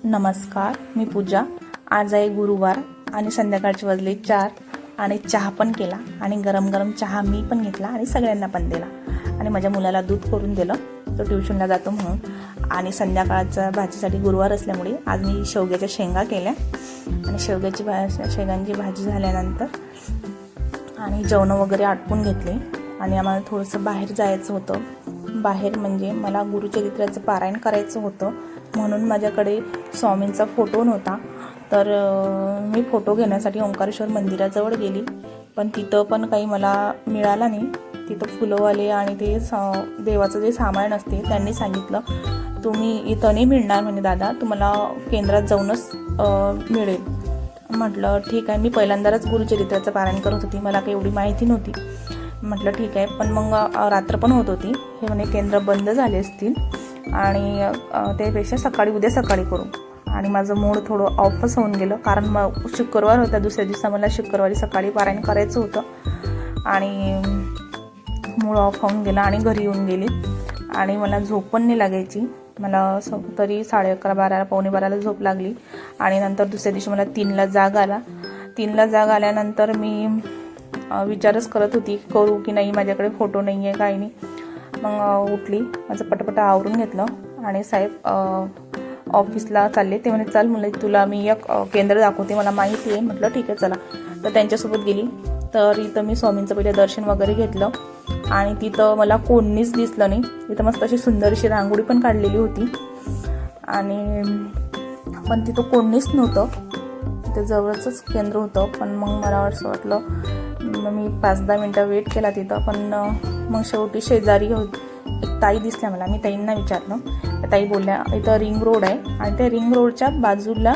नमस्कार, मी पूजा। आज आहे गुरुवार आणि संध्याकाळचे वाजले 4 आणि चहा पण केला आणि गरम गरम चहा मी पण घेतला आणि सगळ्यांना पण दिला आणि माझ्या मुलाला दूध करून दिलं, तो ट्युशनला जातो म्हणून। आणि संध्याकाळच्या भाजीसाठी गुरुवार असल्यामुळे आज मी शेवग्याच्या शेंगा केल्या आणि शेंगांची भाजी झाल्यानंतर आणि जेवण वगैरे आटपून घेतले आणि आम्हाला थोडंसं बाहेर जायचं होतं। बाहेर म्हणजे मला गुरुचरित्राचं पारायण करायचं होतं, म्हणून माझ्याकडे स्वामींचा फोटो नव्हता। तर मी फोटो घेण्यासाठी ओंकारेश्वर मंदिराजवळ गेली, पण तिथं पण काही मला मिळाला नाही। तिथं फुलंवाले आणि ते देवाचं जे सामान असते त्यांनी सांगितलं, तुम्ही इथं नाही मिळणार म्हणे दादा, तुम्हाला केंद्रात जाऊनच मिळेल। म्हटलं ठीक आहे, मी पहिल्यांदाच गुरुचरित्राचं पारायण करत होती, मला काही एवढी माहिती नव्हती। म्हटलं ठीक आहे, पण मग रात्र पण होत होती, हे म्हणे केंद्र बंद झाले असतील आणि त्यापेक्षा उद्या सकाळी करू। आणि माझं मूड थोडं ऑफच होऊन गेलं, कारण मग शुक्रवार होता, दुसऱ्या दिवसा मला शुक्रवारी सकाळी पारायण करायचं होतं आणि मूड ऑफ होऊन गेला आणि घरी येऊन गेली आणि मला झोप पण नाही लागायची। मला तरी 11:30 12 पावणे 12ला झोप लागली आणि नंतर दुसऱ्या दिवशी मला 3ला जाग आला। 3ला जाग आल्यानंतर मी विचारच करत होती करू की नाही, माझ्याकडे फोटो नाही आहे, काही नाही। मग उठली, माझं पटपट आवरून घेतलं आणि साहेब ऑफिसला चालले, ते म्हणे चल मुलं तुला मी एक केंद्र दाखवते, मला माहिती आहे। म्हटलं ठीक आहे चला, तर त्यांच्यासोबत गेली। तर इथं मी स्वामींचं पहिले दर्शन वगैरे घेतलं आणि तिथं मला कोणीच दिसलं नाही। तिथं मस्त अशी सुंदरशी रांगोळी पण काढलेली होती आणि पण तिथं कोणीच नव्हतं, तिथं जवळचंच केंद्र होतं। पण मग मला असं वाटलं, मी 5-10 मिनटं वेट केला तिथं, पण मग शेवटी शेजारी एक ताई दिसल्या मला। मी ताईंना विचारलं, त्या ताई बोलल्या इथं रिंग रोड आहे आणि त्या रिंग रोडच्या बाजूला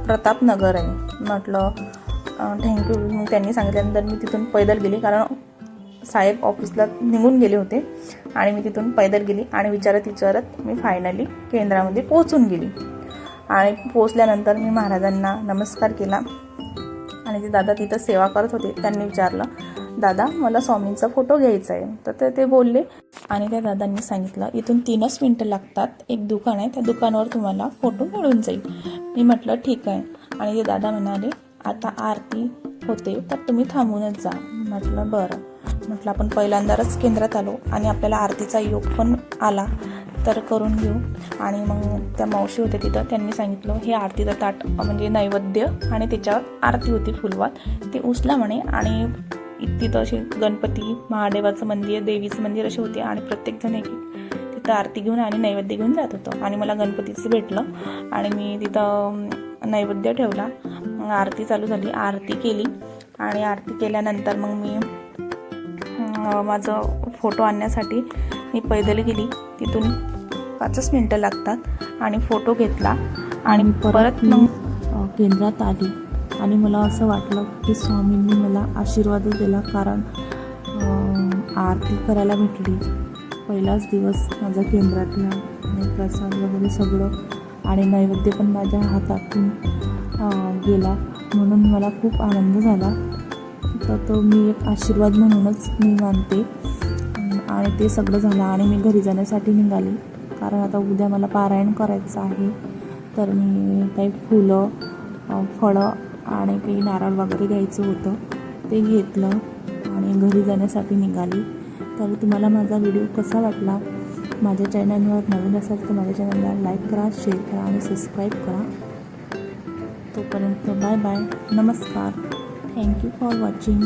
प्रतापनगर आहे। म्हटलं थँक्यू। मग त्यांनी सांगितल्यानंतर मी तिथून पैदल गेली, कारण साहेब ऑफिसला निघून गेले होते आणि मी तिथून पैदल गेली आणि विचारत मी फायनली केंद्रामध्ये पोहोचून गेली। आणि पोहोचल्यानंतर मी महाराजांना नमस्कार केला आणि ते दादा तिथं सेवा करत होते, त्यांनी विचारलं दादा मला स्वामींचा फोटो घ्यायचा आहे, तर ते बोलले आणि त्या दादांनी सांगितलं इथून 3च मिनटं लागतात, एक दुकान आहे, त्या दुकानावर तुम्हाला फोटो मिळून जाईल। मी म्हटलं ठीक आहे आणि ते दादा म्हणाले आता आरती होते तर तुम्ही थांबूनच जा। म्हटलं बरं। म्हटलं आपण पहिल्यांदाच केंद्रात आलो आणि आपल्याला आरतीचा योग पण आला, तर करून घेऊ। आणि मग त्या मावशी होत्या तिथं, त्यांनी सांगितलं हे आरतीचं ताट म्हणजे नैवेद्य आणि त्याच्यावर आरती होती फुलवात, ते उचला म्हणे। आणि तिथं असे गणपती, महादेवाचं मंदिर, देवीचं मंदिर असे होते आणि प्रत्येकजण एक तिथं आरती घेऊन आणि नैवेद्य घेऊन जात होतं आणि मला गणपतीचं भेटलं आणि मी तिथं नैवेद्य ठेवला। मग आरती चालू झाली, आरती केली आणि आरती केल्यानंतर मग मी माझं फोटो आणण्यासाठी मी पैदल गेली, तिथून 5च मिनटं लागतात आणि फोटो घेतला आणि परत मग केंद्रात आली आणि मला असं वाटलं की स्वामींनी मला आशीर्वादच दिला, कारण आरती करायला भेटली। पहिलाच दिवस माझा केंद्रातला आणि प्रसाद वगैरे सगळं आणि नैवेद्य पण माझ्या हातातून गेला, म्हणून मला खूप आनंद झाला। तर तो मी एक आशीर्वाद म्हणूनच मी मानते आणि ते सगळं झालं आणि मी घरी जाण्यासाठी निघाली, कारण आता उद्या मला पारायण करायचं आहे। तर मी काही फुलं, फळं आणि काही नारळ वगैरे घ्यायचं होतं, ते घेतलं आणि घरी जाण्यासाठी निघाली। तर तुम्हाला माझा व्हिडिओ कसा वाटला, माझ्या चॅनलवर नवीन असाल तर माझ्या चॅनलला लाईक करा, शेअर करा आणि सबस्क्राईब करा। तोपर्यंत बाय बाय, नमस्कार, थँक्यू फॉर वॉचिंग।